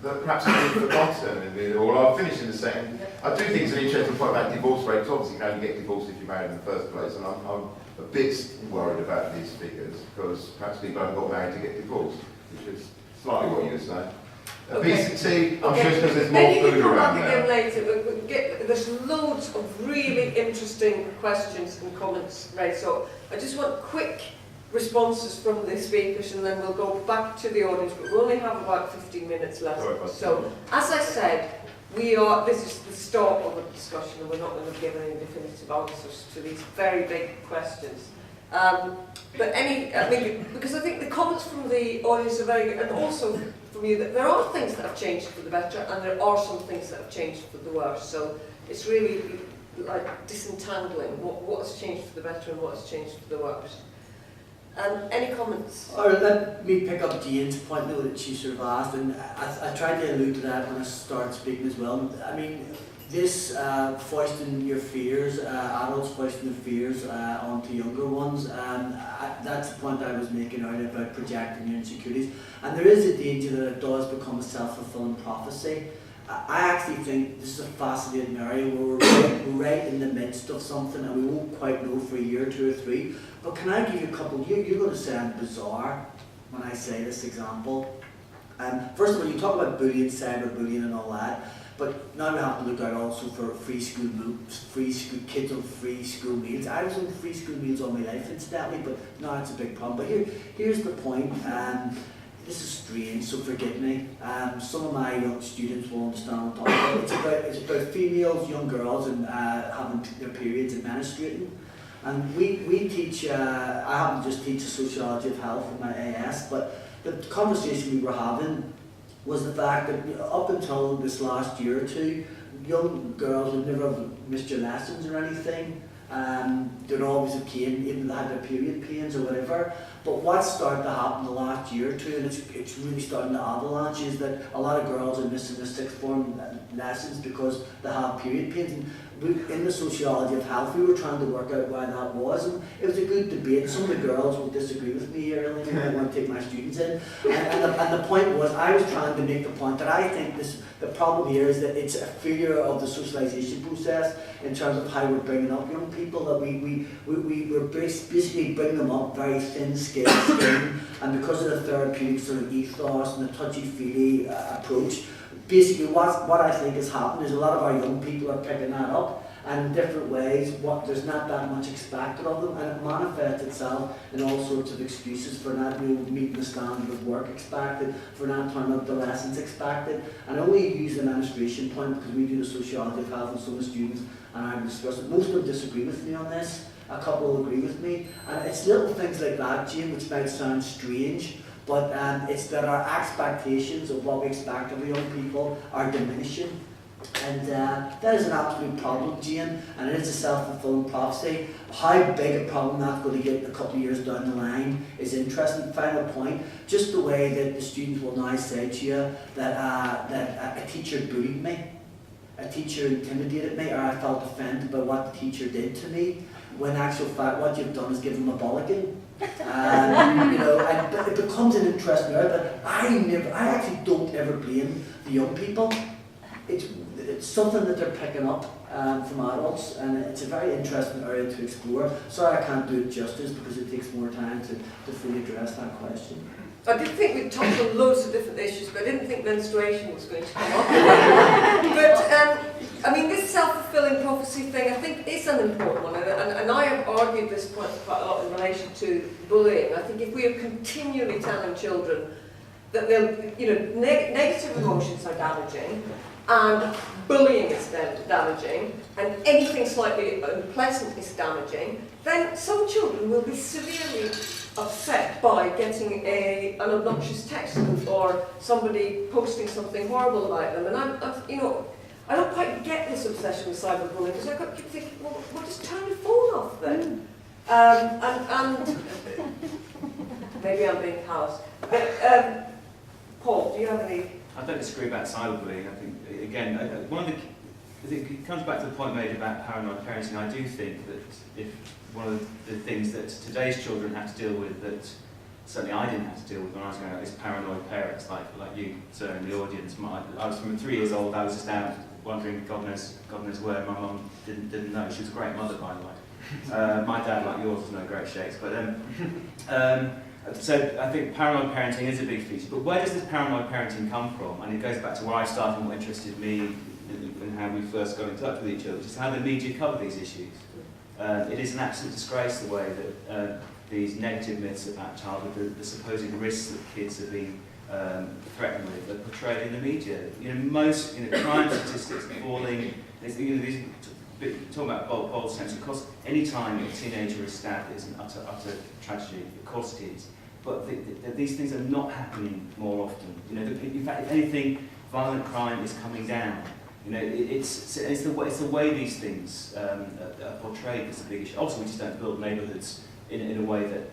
Speaker 8: that perhaps have been forgotten. I'll finish in a second. I do think it's an interesting point about divorce rates. Obviously, you can only get divorced if you're married in the first place, and I'm a bit worried about these figures, because perhaps people haven't got married to get divorced, which is slightly what you were saying. Obesity, I'm
Speaker 1: Okay.
Speaker 8: sure it's because there's
Speaker 1: Maybe
Speaker 8: more
Speaker 1: you
Speaker 8: food
Speaker 1: can come
Speaker 8: around
Speaker 1: back
Speaker 8: now.
Speaker 1: again later, but there's loads of really interesting questions and comments raised. So I just want quick responses from the speakers, and then we'll go back to the audience. But we only have about 15 minutes left.
Speaker 8: Sorry about
Speaker 1: So, as I said, this is the start of a discussion, and we're not going to give any definitive answers to these very big questions. Because I think the comments from the audience are very good, and also from you, that there are things that have changed for the better, and there are some things that have changed for the worse. So it's really like disentangling what has changed for the better and what has changed for the worse. Any comments?
Speaker 3: Or let me pick up Jane's point though that she sort of asked, and I tried to allude to that when I started speaking as well. I mean, this foisting your fears, adults foisting their fears onto younger ones, that's the point I was making earlier about projecting your insecurities. And there is a danger that it does become a self-fulfilling prophecy. I actually think this is a fascinating area where we're right in the midst of something and we won't quite know for a year, 2 or 3. But can I give you a couple? You're going to say I'm bizarre when I say this example. First of all, you talk about bullying, cyberbullying and all that. But now we have to look out also for kids on free school meals. I was on free school meals all my life incidentally, but now it's a big problem. But here's the point. This is strange, so forgive me. Some of my young students will understand what I'm talking about. It's about females, young girls, and having their periods and menstruating. And we teach, I happen to just teach sociology of health in my AS, but the conversation we were having was the fact that up until this last year or two, young girls would never have missed your lessons or anything. There'd always have pain, even if they had their period pains or whatever. But what's started to happen the last year or two, and it's really starting to avalanche, is that a lot of girls are missing their sixth form lessons because they have period pains. And in the sociology of health, we were trying to work out why that was, and it was a good debate. Some of the girls will disagree with me here, Elaine, I want to take my students in. And the point was, I was trying to make the point that I think the problem here is that it's a failure of the socialization process in terms of how we're bringing up young people, that we're basically bringing them up very thin-skinned, and because of the therapeutic sort of ethos and the touchy-feely approach, basically what I think has happened is a lot of our young people are picking that up, and in different ways, there's not that much expected of them, and it manifests itself in all sorts of excuses for not meeting the standard of work expected, for not turning up the lessons expected. And I only use the menstruation point because we do the sociology of health and some of the students, and I've discussed it. Most of them disagree with me on this, a couple will agree with me, and it's little things like that, Jane, which might sound strange, but it's that our expectations of what we expect of young people are diminishing. And that is an absolute problem, Jane, and it is a self-fulfilling prophecy. How big a problem that's going to get a couple of years down the line is interesting. Final point, just the way that the students will now say to you that a teacher bullied me, a teacher intimidated me, or I felt offended by what the teacher did to me, when in actual fact what you've done is give them a bollocking. And it becomes an interesting area, but I actually don't ever blame the young people. It's something that they're picking up from adults, and it's a very interesting area to explore. Sorry I can't do it justice because it takes more time to fully address that question.
Speaker 1: I did think we'd touched on loads of different issues, but I didn't think menstruation was going to come up. But this self-fulfilling prophecy thing, I think, is an important one, and I have argued this point quite a lot in relation to bullying. I think if we are continually telling children that negative emotions are damaging, and bullying is damaging, and anything slightly unpleasant is damaging, then some children will be severely upset by getting an obnoxious text or somebody posting something horrible about them. And I don't quite get this obsession with cyberbullying, because I keep thinking, well, just turn your phone off then. And maybe I'm being callous. But Paul, do you have any?
Speaker 2: I don't disagree about cyberbullying. I think, again, it comes back to the point made about paranoid parenting. I do think that if one of the things that today's children have to deal with, that certainly I didn't have to deal with when I was growing up, is paranoid parents, like you, sir, in the audience. I was from 3 years old, I was just out wondering, God knows where. My mum didn't know. She was a great mother, by the way. My dad, like yours, was no great shakes. But So I think paranoid parenting is a big feature, but where does this paranoid parenting come from? And it goes back to where I started and what interested me and how we first got in touch with each other, which is how the media cover these issues. It is an absolute disgrace the way that these negative myths about childhood, the supposed risks that kids are being threatened with, are portrayed in the media. Most crime statistics are falling. These talking about bold sense. Of course, any time a teenager is stabbed is an utter tragedy. Of course it is. But these things are not happening more often. In fact, if anything, violent crime is coming down. It's the way these things are portrayed that's a big issue. Also, we just don't build neighbourhoods in a way that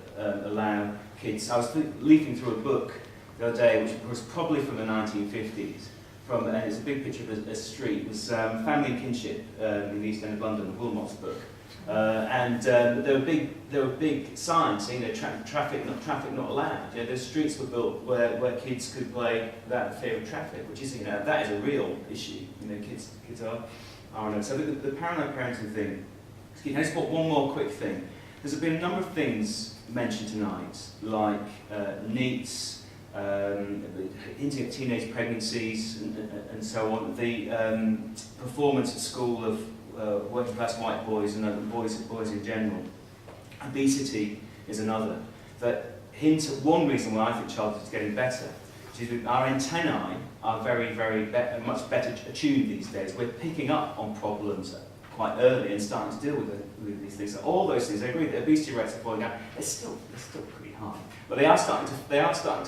Speaker 2: allow kids. I was leafing through a book the other day, which was probably from the 1950s. And it's a big picture of a street. It was Family and Kinship in the East End of London, Wilmot's book. And there were big signs saying traffic not allowed. Those streets were built where kids could play without fear of traffic, which is that is a real issue. Kids are on it. So the paranoid parenting thing. Can I just put one more quick thing? There's been a number of things mentioned tonight, like NEETs. Hinting at teenage pregnancies and so on. The performance at school of working class white boys and other boys in general. Obesity is another. That hints at one reason why I think childhood is getting better. Which is our antennae are much better attuned these days. We're picking up on problems quite early and starting to deal with these things. So all those things, I agree that obesity rates are falling down. They're still pretty high, but they are starting to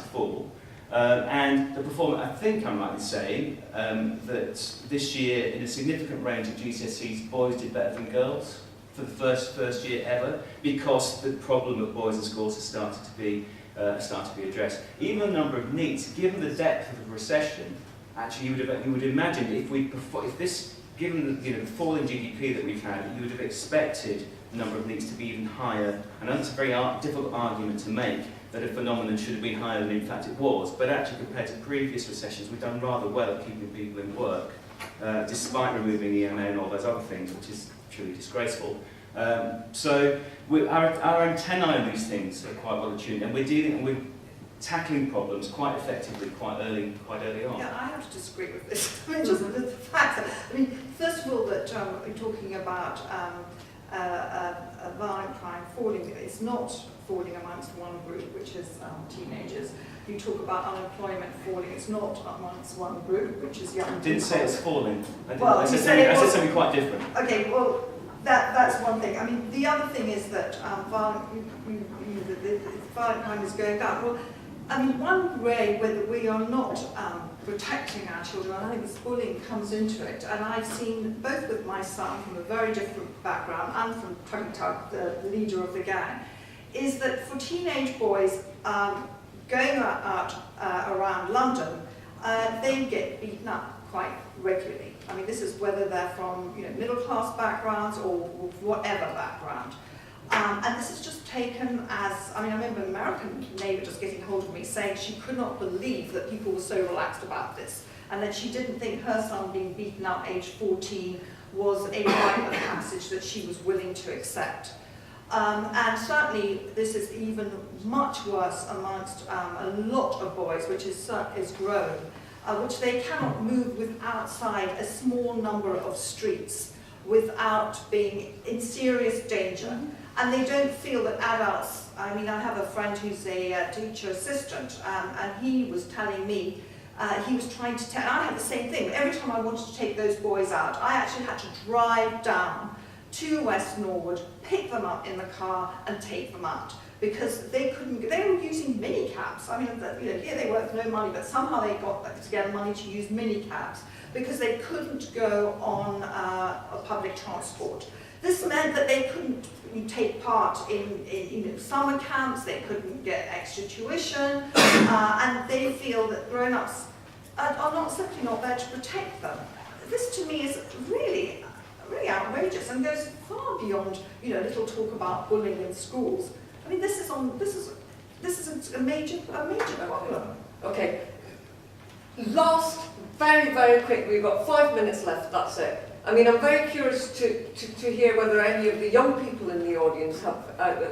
Speaker 2: fall. And the performance, I think I'm right in saying that this year, in a significant range of GCSEs, boys did better than girls for the first year ever, because the problem of boys in schools has started to be addressed. Even the number of NEETs, given the depth of the recession, actually you would imagine given the falling GDP that we've had, you would have expected the number of NEETs to be even higher. And that's a very difficult argument to make, that a phenomenon should have been higher than in fact it was. But actually, compared to previous recessions, we've done rather well at keeping people in work, despite removing EMA and all those other things, which is truly disgraceful. So our antennae on these things are quite well attuned, and we're tackling problems quite effectively, quite early on.
Speaker 4: Yeah, I have to disagree with this. Just the fact that, first of all, that you're talking about violent crime falling. It's not falling amongst one group, which is teenagers. You talk about unemployment falling. It's not amongst one group, which is young people.
Speaker 2: I didn't say it's falling.
Speaker 4: I
Speaker 2: said something quite different.
Speaker 4: Okay, well, that's one thing. The other thing is that violent crime is going down. Well, one way whether we are not protecting our children, I think this bullying comes into it, and I've seen both with my son from a very different background and from Tuggy Tug, the leader of the gang, is that for teenage boys going out around London, they get beaten up quite regularly. This is whether they're from middle class backgrounds or whatever background. And this is just taken as, I remember an American neighbour just getting hold of me saying she could not believe that people were so relaxed about this, and that she didn't think her son being beaten up age 14 was a rite of passage that she was willing to accept. And certainly this is even much worse amongst a lot of boys, which is grown, which they cannot move outside a small number of streets without being in serious danger. And they don't feel that adults, I have a friend who's a teacher assistant, and he was telling me, he was trying to tell, I had the same thing, every time I wanted to take those boys out, I actually had to drive down to West Norwood, pick them up in the car and take them out. Because they were using minicabs. Here they work for no money, but somehow they got together money to use minicabs because they couldn't go on public transport. This meant that they couldn't take part in summer camps, they couldn't get extra tuition, and they feel that grown-ups are simply not there to protect them. This to me is really outrageous and goes far beyond little talk about bullying in schools. This is a major problem.
Speaker 1: Okay. Last very, very quick. We've got 5 minutes left, that's it. I mean, I'm very curious to hear whether any of the young people in the audience have,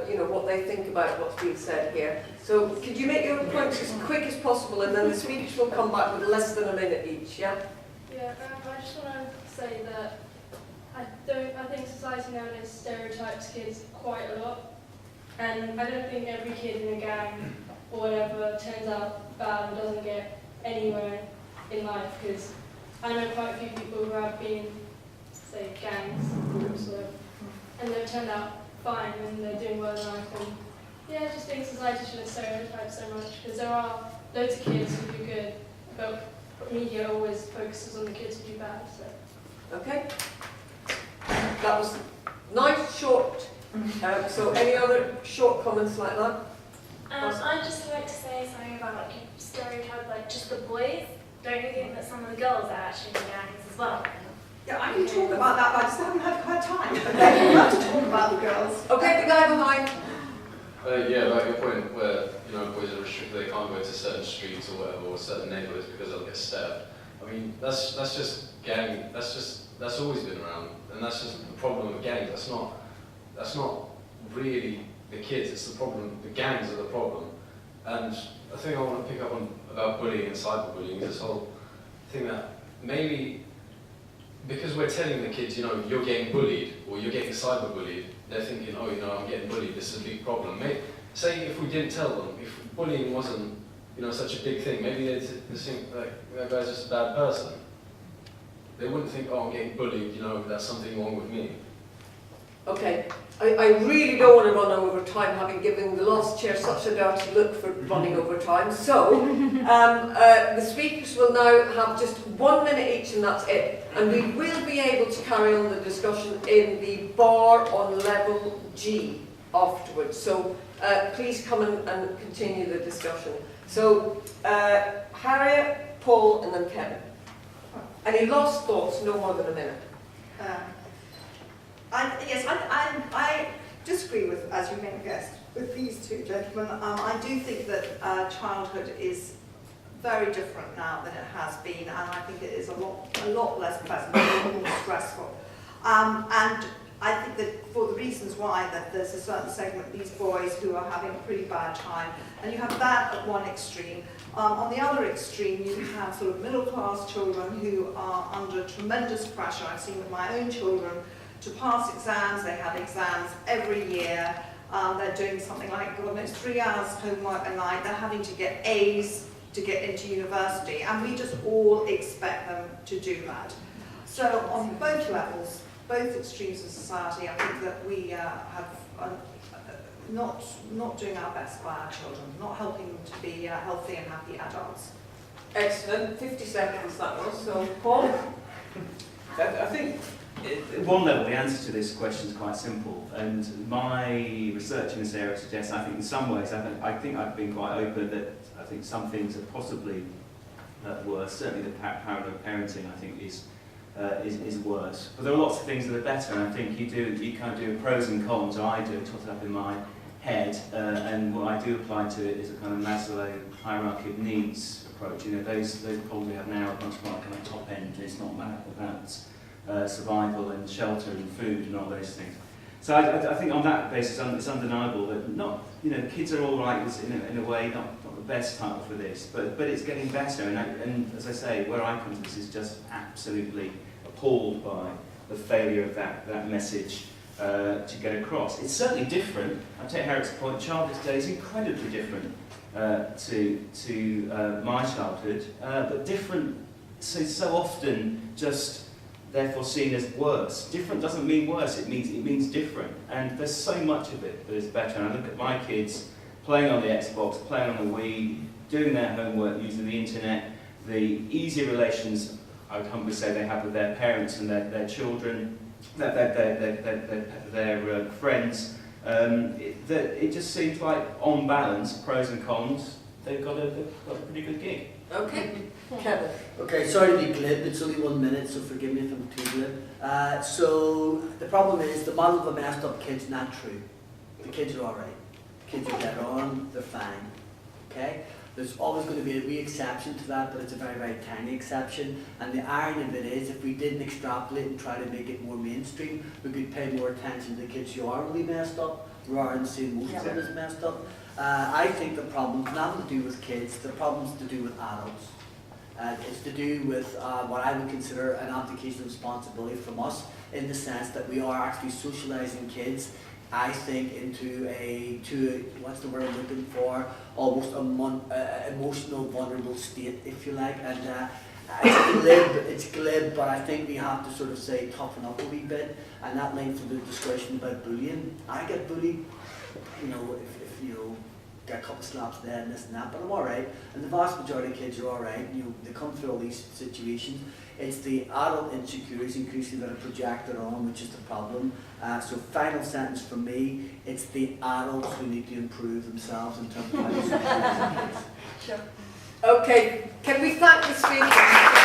Speaker 1: you know, what they think about what's being said here. So could you make your points as quick as possible, and then the speakers will come back with less than a minute each, yeah?
Speaker 9: Yeah, I just want to say that I think society nowadays stereotypes kids quite a lot, and I don't think every kid in a gang or whatever turns out bad and doesn't get anywhere in life, because I know quite a few people who have been, say, gangs, and they've turned out fine and they're doing well in life. And yeah, I just think society shouldn't stereotype so much, because there are loads of kids who do good, but media always focuses on the kids who do bad. So.
Speaker 1: Okay. That was nice, short. So any other short comments like that?
Speaker 10: I'd just like to say something about like stereotype, like just the boys. Don't you think that some of the girls are actually in gangs as well?
Speaker 4: Yeah, I can talk about that, but I just haven't had time. Okay, we have to talk about the girls.
Speaker 1: Okay, the guy behind.
Speaker 11: Yeah, about your point where, you know, boys are restricted, they can't go to certain streets or whatever, or certain neighbourhoods because they'll get stabbed. I mean, that's just gang, that's always been around, and that's just the problem with gangs. That's not really the kids, it's the problem, the gangs are the problem. And I think I want to pick up on about bullying and cyberbullying, this whole thing that maybe because we're telling the kids, you know, you're getting bullied or you're getting cyberbullied, they're thinking, oh, you know, I'm getting bullied, this is a big problem. Maybe, say if we didn't tell them, if bullying wasn't, you know, such a big thing, maybe they'd think like, that guy's just a bad person. They wouldn't think, oh, I'm getting bullied, you know, there's something wrong with me.
Speaker 1: Okay, I really don't want to run over time, having given the last chair such a dirty look for running over time. So, the speakers will now have just 1 minute each, and that's it. And we will be able to carry on the discussion in the bar on level G afterwards. So, please come and continue the discussion. So, Harriet, Paul, and then Kevin. Any last thoughts? No more than a minute.
Speaker 4: I disagree with, as you may have guessed, with these two gentlemen. I do think that childhood is very different now than it has been, and I think it is a lot less pleasant, a lot more stressful. And I think that for the reasons why, that there's a certain segment of these boys who are having a pretty bad time, and you have that at one extreme. On the other extreme, you have sort of middle-class children who are under tremendous pressure. I've seen with my own children, to pass exams. They have exams every year. They're doing something like almost 3 hours homework a night. They're having to get A's to get into university, and we just all expect them to do that. So on both levels, both extremes of society, I think that we have not doing our best by our children, not helping them to be healthy and happy adults.
Speaker 1: Excellent. 50 seconds that was. So, Paul?
Speaker 2: I think at one level the answer to this question is quite simple, and my research in this area suggests, I think in some ways, I think I've been quite open that I think some things are possibly worse. Certainly the power of parenting, I think, is worse. But there are lots of things that are better, and I think you kind of do pros and cons, or I do, tot it up in my head, and what I do apply to it is a kind of Maslow hierarchy of needs approach. You know, those problems we have now are much more kind of top end. It's not about survival and shelter and food and all those things. So I think on that basis, it's undeniable that not, you know, kids are all right in a way, not the best title for this, but it's getting better. And as I say, where I come to this is just absolutely appalled by the failure of that message to get across. It's certainly different. I take Harriet's point. Childhood today is incredibly different to my childhood, but different. So often just therefore seen as worse. Different doesn't mean worse, it means different. And there's so much of it that is better. And I look at my kids playing on the Xbox, playing on the Wii, doing their homework, using the internet, the easy relations I would humbly say they have with their parents and their children, their friends. It just seems like, on balance, pros and cons, they've got a pretty good gig.
Speaker 1: Okay, Kevin.
Speaker 3: Okay, sorry to be glib, it's only 1 minute, so forgive me if I'm too glib. So the problem is the model of a messed up kid's not true. The kids are alright. The kids are dead on, they're fine. Okay? There's always going to be a wee exception to that, but it's a very, very tiny exception. And the irony of it is, if we didn't extrapolate and try to make it more mainstream, we could pay more attention to the kids who are really messed up, rather than saying most of them is messed up. I think the problem's nothing to do with kids, the problem's to do with adults. It's to do with what I would consider an abdication of responsibility from us, in the sense that we are actually socialising kids, I think, into what's the word I'm looking for, almost emotional vulnerable state, if you like. And it's glib, but I think we have to sort of say toughen up a wee bit, and that links to the discussion about bullying. I get bullied, if get a couple of slaps there and this and that, but I'm alright, and the vast majority of kids are alright. They come through all these situations. It's the adult insecurities increasingly that are projected on, which is the problem. So final sentence from me, it's the adults who need to improve themselves in terms of how they support kids.
Speaker 1: Sure. Okay, can we thank the speakers?